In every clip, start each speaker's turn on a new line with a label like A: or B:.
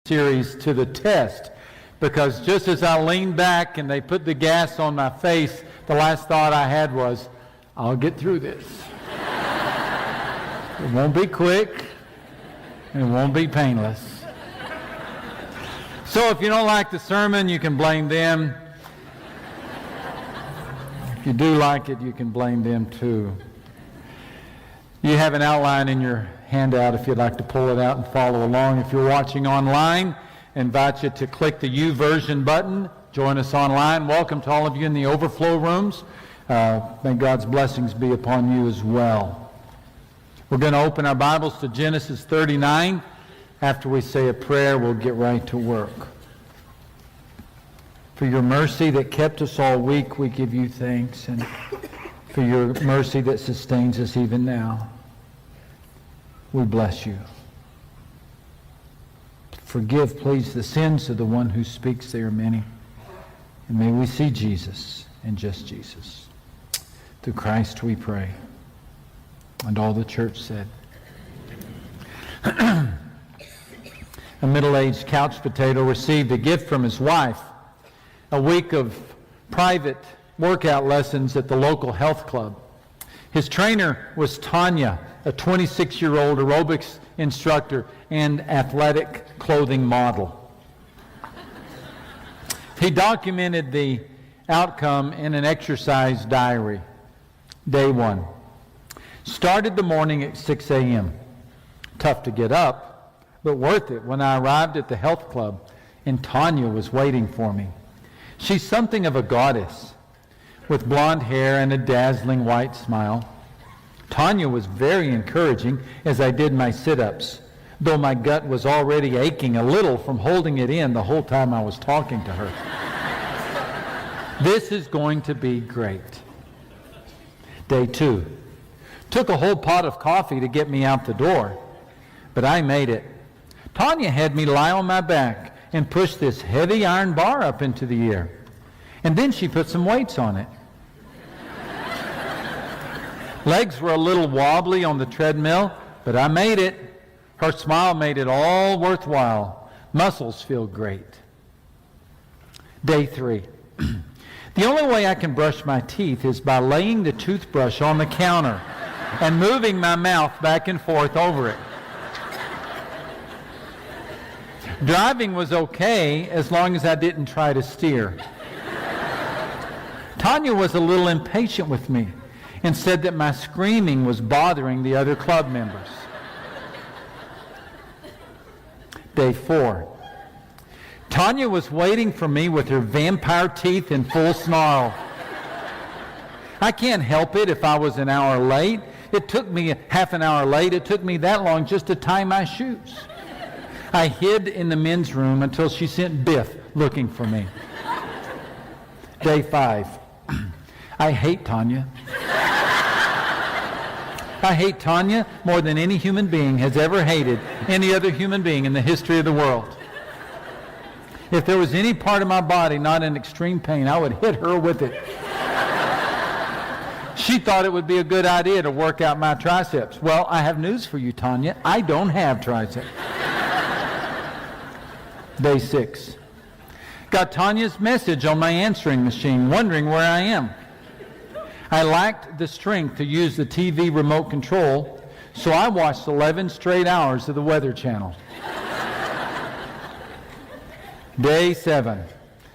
A: series to the test, because just as I leaned back and they put the gas on my face, the last thought I had was, I'll get through this. It won't be quick, and it won't be painless. So if you don't like the sermon, you can blame them. If you do like it, you can blame them too. You have an outline in your handout if you'd like to pull it out and follow along. If you're watching online, I invite you to click the YouVersion button. Join us online. Welcome to all of you in the overflow rooms. May God's blessings be upon you as well. We're going to open our Bibles to Genesis 39. After we say a prayer, we'll get right to work. For your mercy that kept us all week, we give you thanks, and for your mercy that sustains us even now. We bless you. Forgive, please, the sins of the one who speaks. They are many. And may we see Jesus and just Jesus. Through Christ we pray. And all the church said. A middle-aged couch potato received a gift from his wife, a week of private workout lessons at the local health club. His trainer was Tanya, a 26-year-old aerobics instructor and athletic clothing model. He documented the outcome in an exercise diary. Day 1. Started the morning at 6 a.m. Tough to get up, but worth it when I arrived at the health club and Tanya was waiting for me. She's something of a goddess, with blonde hair and a dazzling white smile. Tanya was very encouraging as I did my sit-ups, though my gut was already aching a little from holding it in the whole time I was talking to her. This is going to be great. Day 2. Took a whole pot of coffee to get me out the door, but I made it. Tanya had me lie on my back and push this heavy iron bar up into the air. And then she put some weights on it. Legs were a little wobbly on the treadmill, but I made it. Her smile made it all worthwhile. Muscles feel great. Day 3. The only way I can brush my teeth is by laying the toothbrush on the counter and moving my mouth back and forth over it. Driving was okay as long as I didn't try to steer. Tanya was a little impatient with me and said that my screaming was bothering the other club members. Day 4. Tanya was waiting for me with her vampire teeth in full snarl. I can't help it if I was an hour late. It took me half an hour late. It took me that long just to tie my shoes. I hid in the men's room until she sent Biff looking for me. Day 5. I hate Tanya. I hate Tanya more than any human being has ever hated any other human being in the history of the world. If there was any part of my body not in extreme pain, I would hit her with it. She thought it would be a good idea to work out my triceps. Well, I have news for you, Tanya. I don't have triceps. Day 6. Got Tanya's message on my answering machine, wondering where I am. I lacked the strength to use the TV remote control, so I watched 11 straight hours of the Weather Channel. Day 7.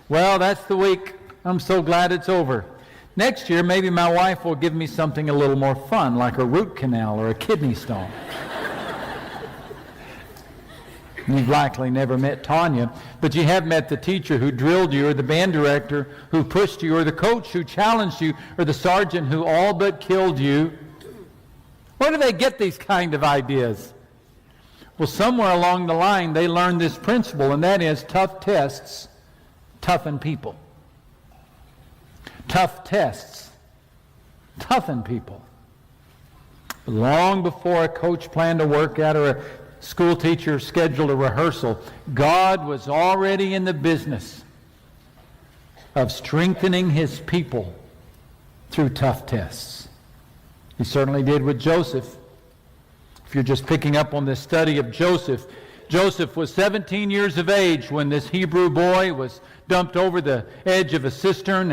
A: Well, that's the week. I'm so glad it's over. Next year, maybe my wife will give me something a little more fun, like a root canal or a kidney stone. You've likely never met Tanya, but you have met the teacher who drilled you, or the band director who pushed you, or the coach who challenged you, or the sergeant who all but killed you. Where do they get these kind of ideas? Well, somewhere along the line, they learned this principle, and that is tough tests toughen people. Tough tests toughen people. Long before a coach planned a workout or a school teacher scheduled a rehearsal, God was already in the business of strengthening his people through tough tests. He certainly did with Joseph. If you're just picking up on this study of Joseph, Joseph was 17 years of age when this Hebrew boy was dumped over the edge of a cistern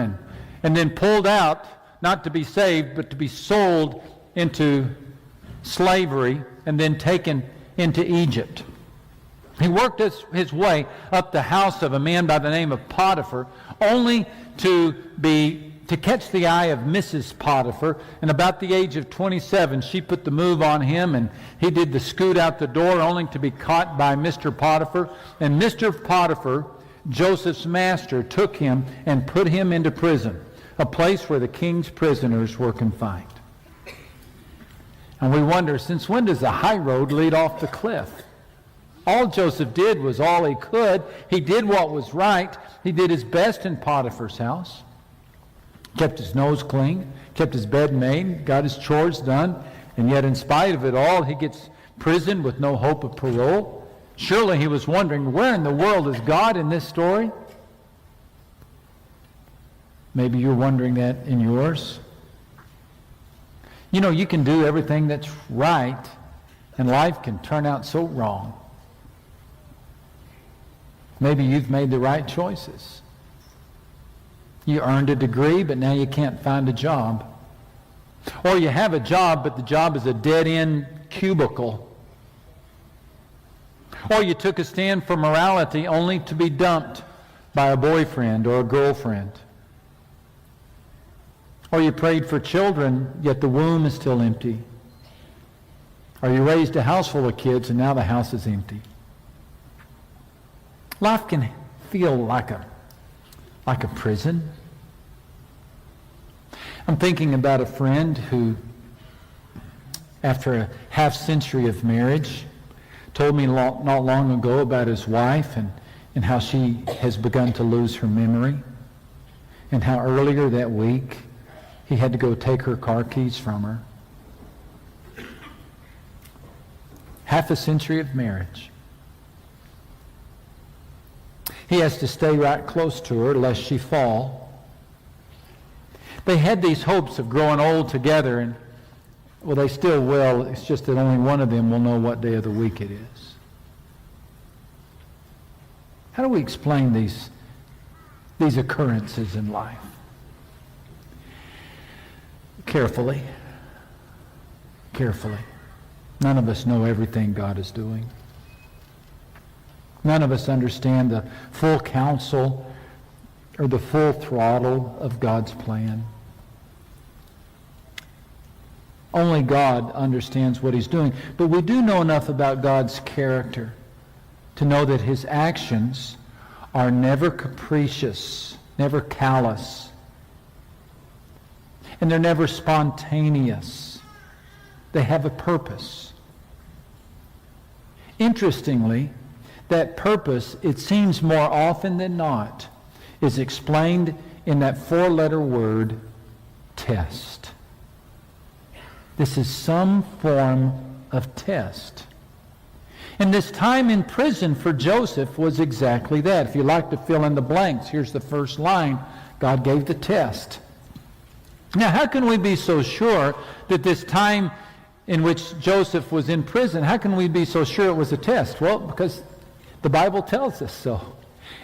A: and then pulled out, not to be saved, but to be sold into slavery and then taken into Egypt. He worked his way up the house of a man by the name of Potiphar, only to catch the eye of Mrs. Potiphar. And about the age of 27, she put the move on him, and he did the scoot out the door, only to be caught by Mr. Potiphar. And Mr. Potiphar, Joseph's master, took him and put him into prison, a place where the king's prisoners were confined. And we wonder, since when does the high road lead off the cliff? All Joseph did was all he could. He did what was right. He did his best in Potiphar's house. Kept his nose clean, kept his bed made, got his chores done, and yet in spite of it all, he gets imprisoned with no hope of parole. Surely he was wondering, where in the world is God in this story? Maybe you're wondering that in yours. You know, you can do everything that's right, and life can turn out so wrong. Maybe you've made the right choices. You earned a degree, but now you can't find a job. Or you have a job, but the job is a dead-end cubicle. Or you took a stand for morality only to be dumped by a boyfriend or a girlfriend. Or you prayed for children, yet the womb is still empty. Or you raised a house full of kids, and now the house is empty. Life can feel like a prison. I'm thinking about a friend who, after a half-century of marriage, told me not long ago about his wife and how she has begun to lose her memory, and how earlier that week he had to go take her car keys from her. Half a century of marriage. He has to stay right close to her lest she fall. They had these hopes of growing old together, and well, they still will. It's just that only one of them will know what day of the week it is. How do we explain these occurrences in life? Carefully. Carefully. None of us know everything God is doing. None of us understand the full counsel or the full throttle of God's plan. Only God understands what he's doing. But we do know enough about God's character to know that his actions are never capricious, never callous, and they're never spontaneous. They have a purpose. Interestingly, that purpose, it seems more often than not, is explained in that four-letter word, test. This is some form of test. And this time in prison for Joseph was exactly that. If you like to fill in the blanks, here's the first line. God gave the test. Now, how can we be so sure that this time in which Joseph was in prison, how can we be so sure it was a test? Well, because the Bible tells us so.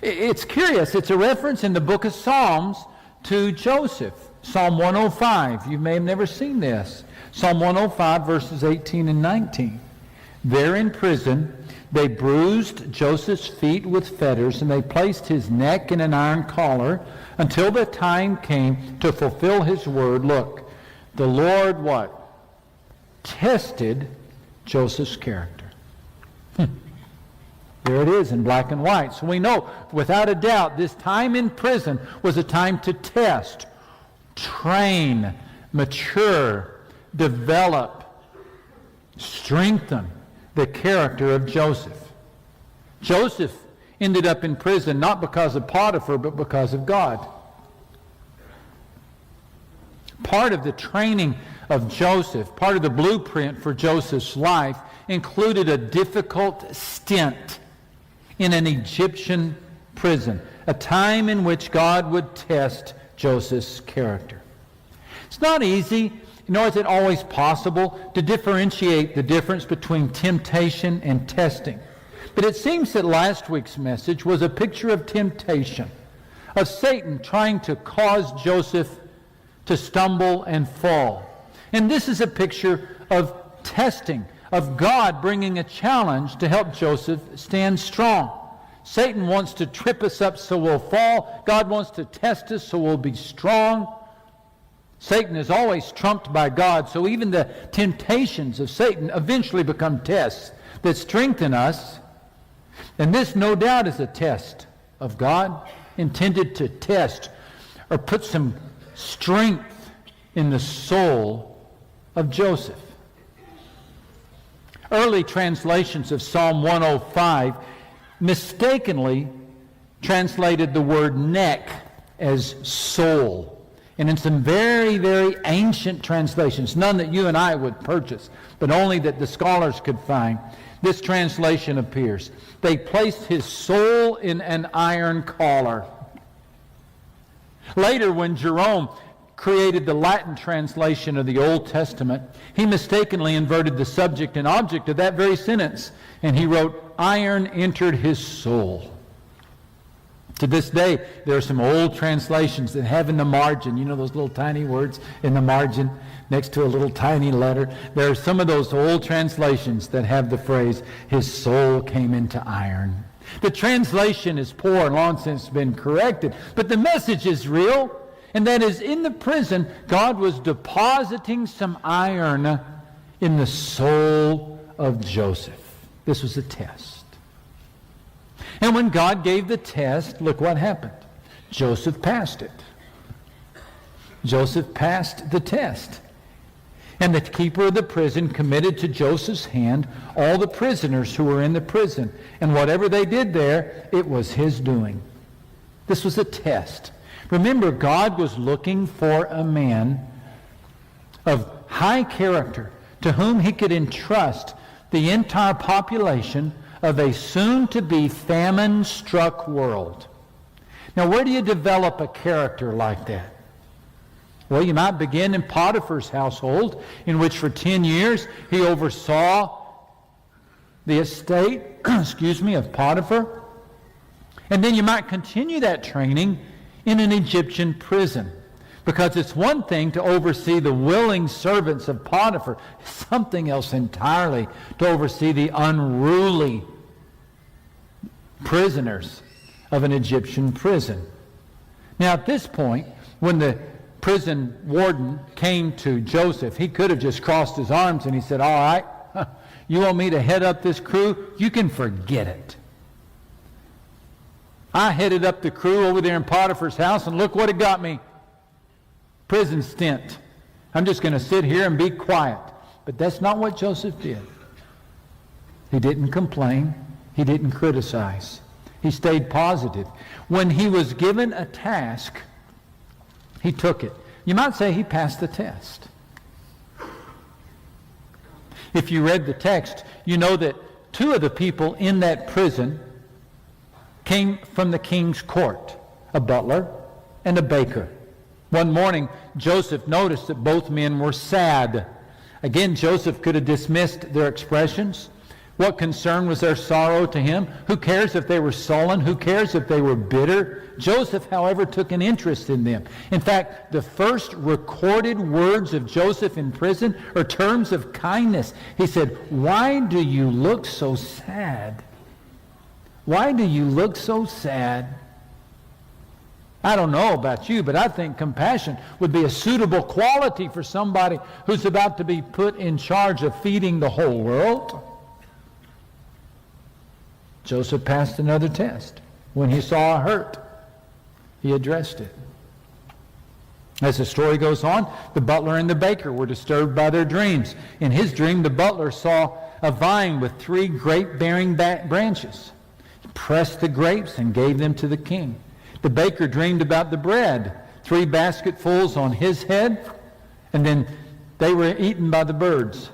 A: It's curious. It's a reference in the book of Psalms to Joseph. Psalm 105. You may have never seen this. Psalm 105, verses 18 and 19. There in prison, they bruised Joseph's feet with fetters, and they placed his neck in an iron collar until the time came to fulfill his word. Look, the Lord what? Tested Joseph's character. There it is in black and white. So we know, without a doubt, this time in prison was a time to test, train, mature, develop, strengthen the character of Joseph. Joseph ended up in prison not because of Potiphar, but because of God. Part of the training of Joseph, part of the blueprint for Joseph's life, included a difficult stint in an Egyptian prison, a time in which God would test Joseph's character. It's not easy, nor is it always possible, to differentiate the difference between temptation and testing. But it seems that last week's message was a picture of temptation, of Satan trying to cause Joseph to stumble and fall. And this is a picture of testing, of God bringing a challenge to help Joseph stand strong. Satan wants to trip us up so we'll fall. God wants to test us so we'll be strong. Satan is always trumped by God, so even the temptations of Satan eventually become tests that strengthen us. And this, no doubt, is a test of God, intended to test or put some strength in the soul of Joseph. Early translations of Psalm 105 mistakenly translated the word neck as soul. And in some very, very ancient translations, none that you and I would purchase, but only that the scholars could find, this translation appears. They placed his soul in an iron collar. Later, when Jerome created the Latin translation of the Old Testament, he mistakenly inverted the subject and object of that very sentence, and he wrote, iron entered his soul. To this day, there are some old translations that have in the margin, you know those little tiny words in the margin next to a little tiny letter? There are some of those old translations that have the phrase, his soul came into iron. The translation is poor and long since been corrected, but the message is real, and that is in the prison, God was depositing some iron in the soul of Joseph. This was a test. And when God gave the test, look what happened. Joseph passed it. Joseph passed the test. And the keeper of the prison committed to Joseph's hand all the prisoners who were in the prison. And whatever they did there, it was his doing. This was a test. Remember, God was looking for a man of high character to whom he could entrust the entire population of a soon-to-be famine-struck world. Now, where do you develop a character like that? Well, you might begin in Potiphar's household, in which for 10 years he oversaw the estate, of Potiphar. And then you might continue that training in an Egyptian prison. Because it's one thing to oversee the willing servants of Potiphar, something else entirely to oversee the unruly prisoners of an Egyptian prison. Now at this point, when the prison warden came to Joseph, he could have just crossed his arms and he said, all right, you want me to head up this crew? You can forget it. I headed up the crew over there in Potiphar's house, and look what it got me. Prison stint. I'm just going to sit here and be quiet. But that's not what Joseph did. He didn't complain. He didn't criticize. He stayed positive. When he was given a task, he took it. You might say he passed the test. If you read the text, you know that two of the people in that prison came from the king's court, a butler and a baker. One morning, Joseph noticed that both men were sad. Again, Joseph could have dismissed their expressions. What concern was their sorrow to him? Who cares if they were sullen? Who cares if they were bitter? Joseph, however, took an interest in them. In fact, the first recorded words of Joseph in prison are terms of kindness. He said, "Why do you look so sad? Why do you look so sad?" I don't know about you, but I think compassion would be a suitable quality for somebody who's about to be put in charge of feeding the whole world. Joseph passed another test. When he saw a hurt, he addressed it. As the story goes on, the butler and the baker were disturbed by their dreams. In his dream, the butler saw a vine with 3 grape-bearing branches. He pressed the grapes and gave them to the king. The baker dreamed about the bread, 3 basketfuls on his head, and then they were eaten by the birds.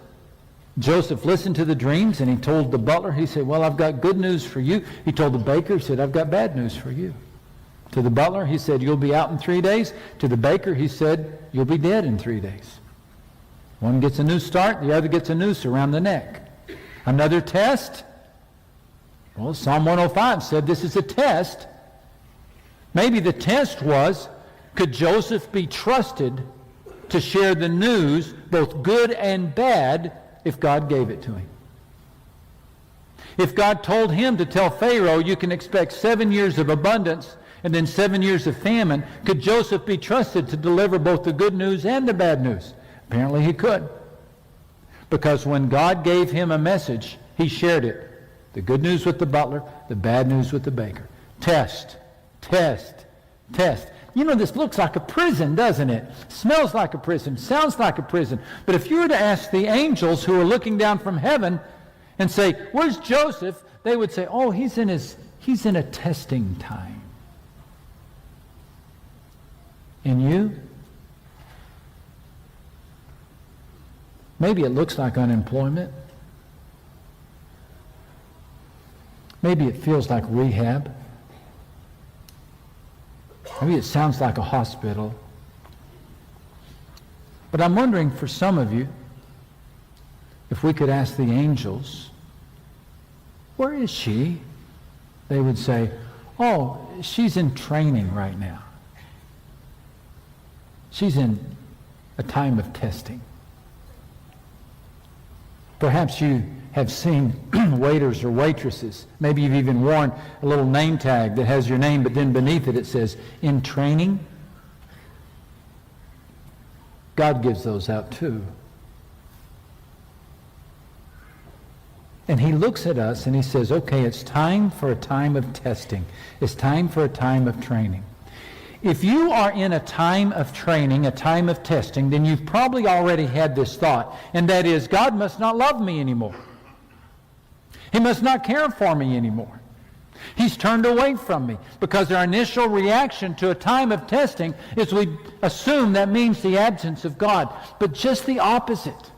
A: Joseph listened to the dreams, and he told the butler, he said, "Well, I've got good news for you." He told the baker, he said, "I've got bad news for you." To the butler, he said, "You'll be out in 3 days." To the baker, he said, "You'll be dead in 3 days." One gets a new start, the other gets a noose around the neck. Another test. Well, Psalm 105 said this is a test. Maybe the test was, could Joseph be trusted to share the news, both good and bad, if God gave it to him? If God told him to tell Pharaoh, you can expect 7 years of abundance and then 7 years of famine, could Joseph be trusted to deliver both the good news and the bad news? Apparently he could. Because when God gave him a message, he shared it. The good news with the butler, the bad news with the baker. Test, test, test. You know, this looks like a prison, doesn't it? Smells like a prison, sounds like a prison. But if you were to ask the angels who are looking down from heaven and say, where's Joseph? They would say, oh, he's in a testing time. And you? Maybe it looks like unemployment. Maybe it feels like rehab. Maybe it sounds like a hospital. But I'm wondering for some of you, if we could ask the angels, where is she? They would say, oh, she's in training right now. She's in a time of testing. Perhaps you have seen waiters or waitresses. Maybe you've even worn a little name tag that has your name, but then beneath it, it says, in training. God gives those out too. And he looks at us and he says, okay, it's time for a time of testing. It's time for a time of training. If you are in a time of training, a time of testing, then you've probably already had this thought, and that is, God must not love me anymore. He must not care for me anymore. He's turned away from me, because our initial reaction to a time of testing is we assume that means the absence of God, but just the opposite.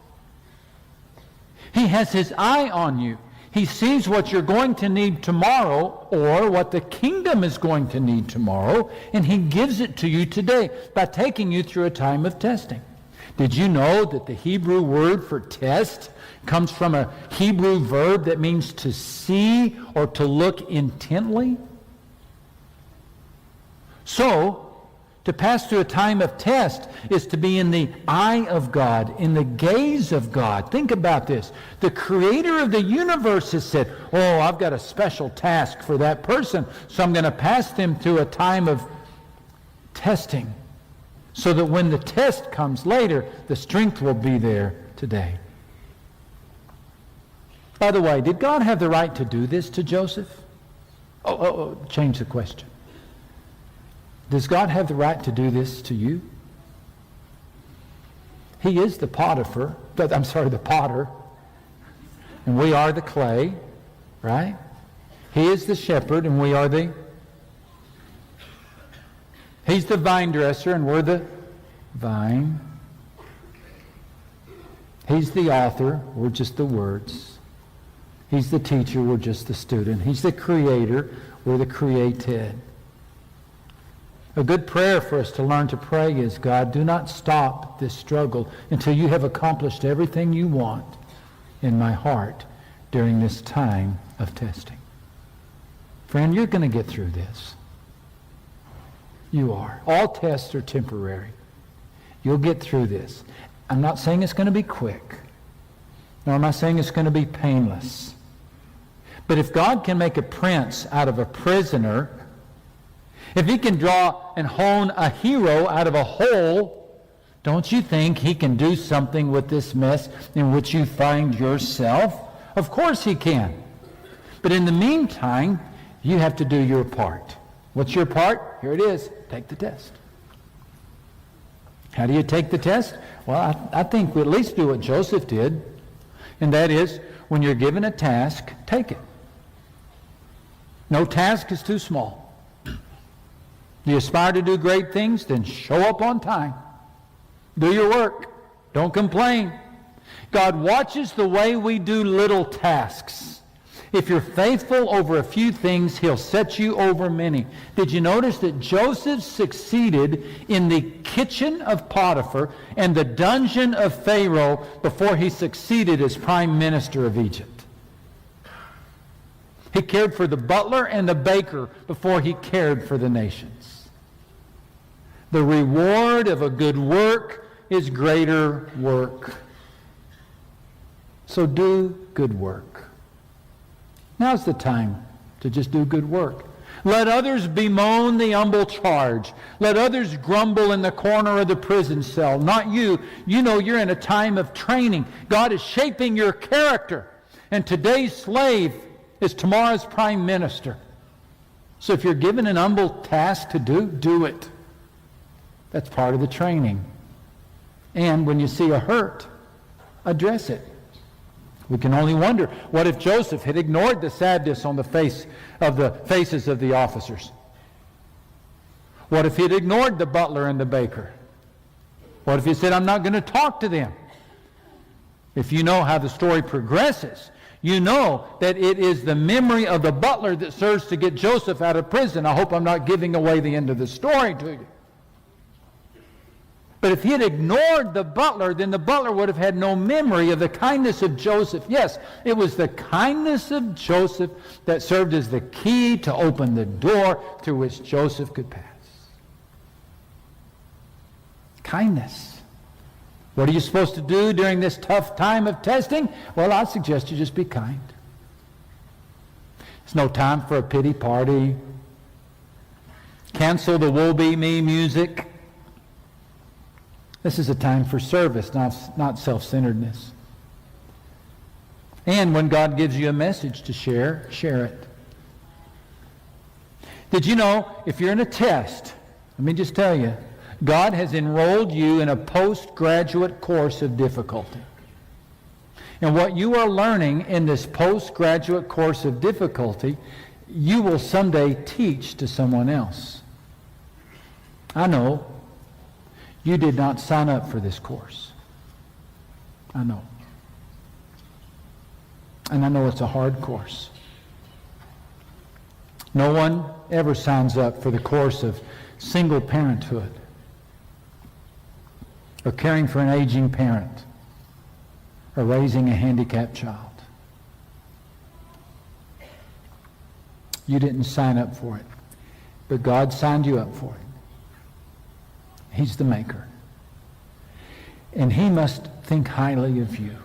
A: He has his eye on you. He sees what you're going to need tomorrow, or what the kingdom is going to need tomorrow, and he gives it to you today by taking you through a time of testing. Did you know that the Hebrew word for test comes from a Hebrew verb that means to see or to look intently? So, to pass through a time of test is to be in the eye of God, in the gaze of God. Think about this. The creator of the universe has said, oh, I've got a special task for that person, so I'm going to pass them through a time of testing, so that when the test comes later, the strength will be there today. By the way, did God have the right to do this to Joseph? Change the question. Does God have the right to do this to you? He is the potter, and we are the clay, right? He is the shepherd, and we are He's the vine dresser, and we're the vine. He's the author, we're just the words. He's the teacher, we're just the student. He's the creator, we're the created. A good prayer for us to learn to pray is, God, do not stop this struggle until you have accomplished everything you want in my heart during this time of testing. Friend, you're going to get through this. You are. All tests are temporary. You'll get through this. I'm not saying it's going to be quick, nor am I saying it's going to be painless. But if God can make a prince out of a prisoner, if he can draw and hone a hero out of a hole, don't you think he can do something with this mess in which you find yourself? Of course he can. But in the meantime, you have to do your part. What's your part? Here it is. Take the test. How do you take the test? Well, I think we at least do what Joseph did, and that is, when you're given a task, take it. No task is too small. Do you aspire to do great things? Then show up on time. Do your work. Don't complain. God watches the way we do little tasks. If you're faithful over a few things, he'll set you over many. Did you notice that Joseph succeeded in the kitchen of Potiphar and the dungeon of Pharaoh before he succeeded as prime minister of Egypt? He cared for the butler and the baker before he cared for the nations. The reward of a good work is greater work. So do good work. Now's the time to just do good work. Let others bemoan the humble charge. Let others grumble in the corner of the prison cell. Not you. You know you're in a time of training. God is shaping your character. And today's slave is tomorrow's prime minister. So if you're given an humble task to do, do it. That's part of the training. And when you see a hurt, address it. We can only wonder, what if Joseph had ignored the sadness on the faces of the officers? What if he had ignored the butler and the baker? What if he said, I'm not going to talk to them? If you know how the story progresses, you know that it is the memory of the butler that serves to get Joseph out of prison. I hope I'm not giving away the end of the story to you. But if he had ignored the butler, then the butler would have had no memory of the kindness of Joseph. Yes, it was the kindness of Joseph that served as the key to open the door through which Joseph could pass. Kindness. What are you supposed to do during this tough time of testing? Well, I suggest you just be kind. It's no time for a pity party. Cancel the woe be me music. This is a time for service, not self-centeredness. And when God gives you a message to share, share it. Did you know, if you're in a test, let me just tell you, God has enrolled you in a postgraduate course of difficulty. And what you are learning in this postgraduate course of difficulty, you will someday teach to someone else. I know. You did not sign up for this course. I know. And I know it's a hard course. No one ever signs up for the course of single parenthood or caring for an aging parent or raising a handicapped child. You didn't sign up for it, but God signed you up for it. He's the maker. And he must think highly of you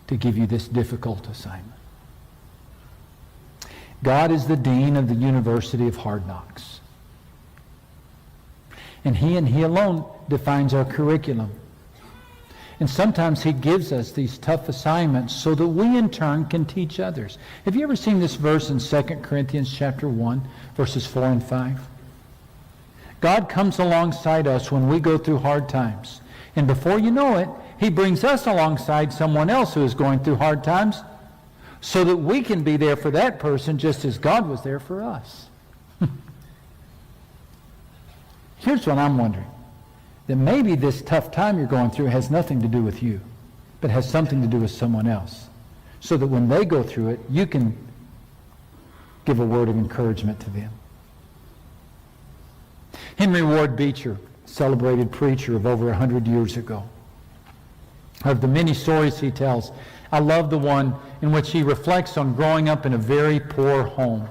A: to give you this difficult assignment. God is the dean of the University of Hard Knocks. And he alone defines our curriculum. And sometimes he gives us these tough assignments so that we in turn can teach others. Have you ever seen this verse in 2 Corinthians chapter 1, verses 4 and 5? God comes alongside us when we go through hard times. And before you know it, he brings us alongside someone else who is going through hard times so that we can be there for that person just as God was there for us. Here's what I'm wondering. That maybe this tough time you're going through has nothing to do with you, but has something to do with someone else. So that when they go through it, you can give a word of encouragement to them. Henry Ward Beecher, celebrated preacher of over 100 years ago. Of the many stories he tells, I love the one in which he reflects on growing up in a very poor home.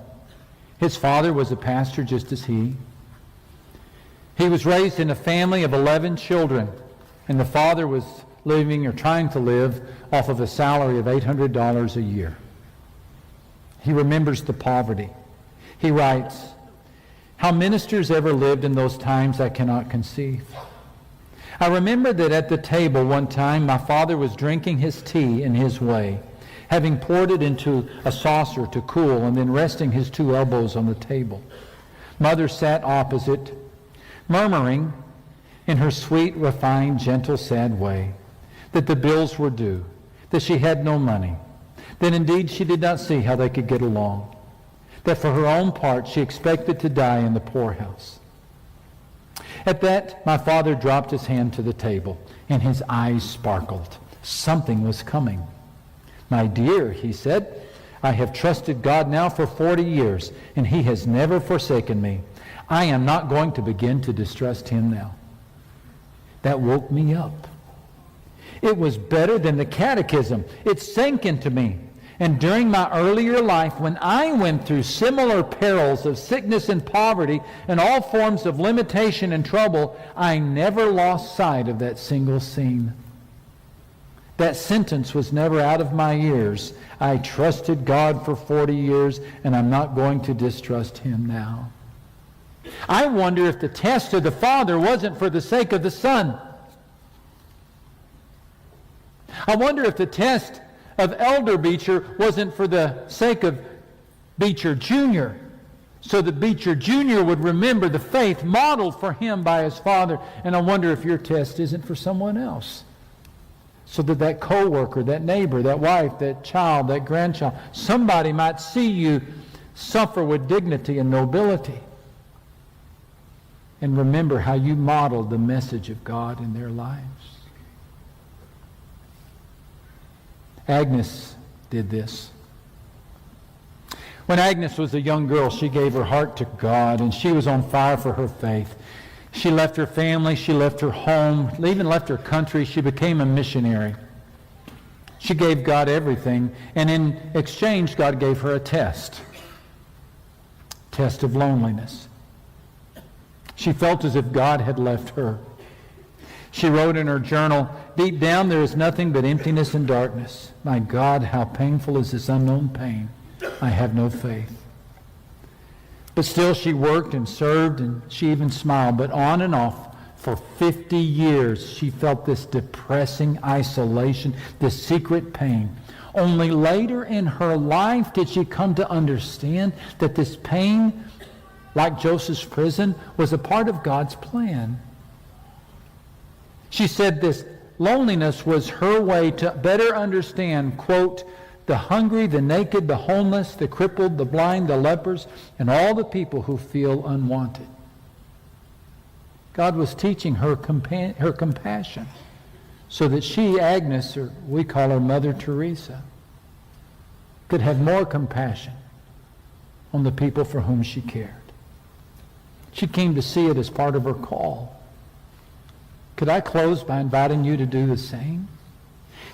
A: His father was a pastor just as he. He was raised in a family of 11 children, and the father was living or trying to live off of a salary of $800 a year. He remembers the poverty. He writes, how ministers ever lived in those times I cannot conceive. I remember that at the table one time my father was drinking his tea in his way, having poured it into a saucer to cool and then resting his two elbows on the table. Mother sat opposite, murmuring in her sweet, refined, gentle, sad way that the bills were due, that she had no money, that indeed she did not see how they could get along, that for her own part she expected to die in the poorhouse. At that, my father dropped his hand to the table, and his eyes sparkled. Something was coming. My dear, he said, I have trusted God now for 40 years, and he has never forsaken me. I am not going to begin to distrust him now. That woke me up. It was better than the catechism. It sank into me. And during my earlier life, when I went through similar perils of sickness and poverty and all forms of limitation and trouble, I never lost sight of that single scene. That sentence was never out of my ears. I trusted God for 40 years, and I'm not going to distrust Him now. I wonder if the test of the Father wasn't for the sake of the Son. I wonder if the test of Elder Beecher wasn't for the sake of Beecher Jr., so that Beecher Jr. would remember the faith modeled for him by his father. And I wonder if your test isn't for someone else, so that that coworker, that neighbor, that wife, that child, that grandchild, somebody might see you suffer with dignity and nobility and remember how you modeled the message of God in their lives. Agnes did this. When Agnes was a young girl, she gave her heart to God, and she was on fire for her faith. She left her family, she left her home, even left her country. She became a missionary. She gave God everything, and in exchange, God gave her a test of loneliness. She felt as if God had left her. She wrote in her journal, "Deep down there is nothing but emptiness and darkness. My God, how painful is this unknown pain. I have no faith." But still she worked and served, and she even smiled. But on and off, for 50 years, she felt this depressing isolation, this secret pain. Only later in her life did she come to understand that this pain, like Joseph's prison, was a part of God's plan. She said this loneliness was her way to better understand, quote, the hungry, the naked, the homeless, the crippled, the blind, the lepers, and all the people who feel unwanted. God was teaching her compassion so that she, Agnes, or we call her Mother Teresa, could have more compassion on the people for whom she cared. She came to see it as part of her call. Could I close by inviting you to do the same?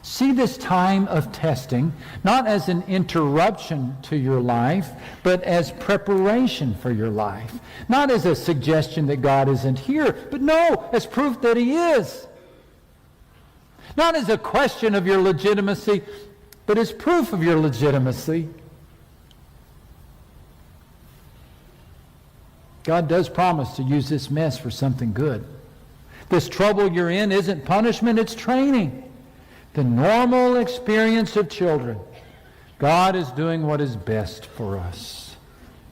A: See this time of testing not as an interruption to your life, but as preparation for your life. Not as a suggestion that God isn't here, but no, as proof that He is. Not as a question of your legitimacy, but as proof of your legitimacy. God does promise to use this mess for something good. This trouble you're in isn't punishment, it's training. The normal experience of children. God is doing what is best for us,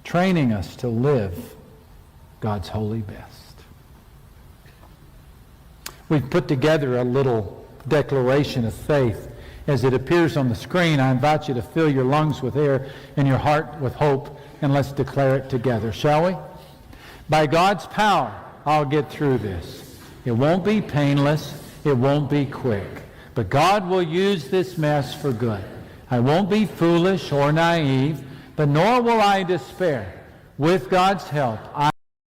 A: training us to live God's holy best. We've put together a little declaration of faith. As it appears on the screen, I invite you to fill your lungs with air and your heart with hope, and let's declare it together, shall we? By God's power, I'll get through this. It won't be painless. It won't be quick. But God will use this mess for good. I won't be foolish or naive, but nor will I despair. With God's help,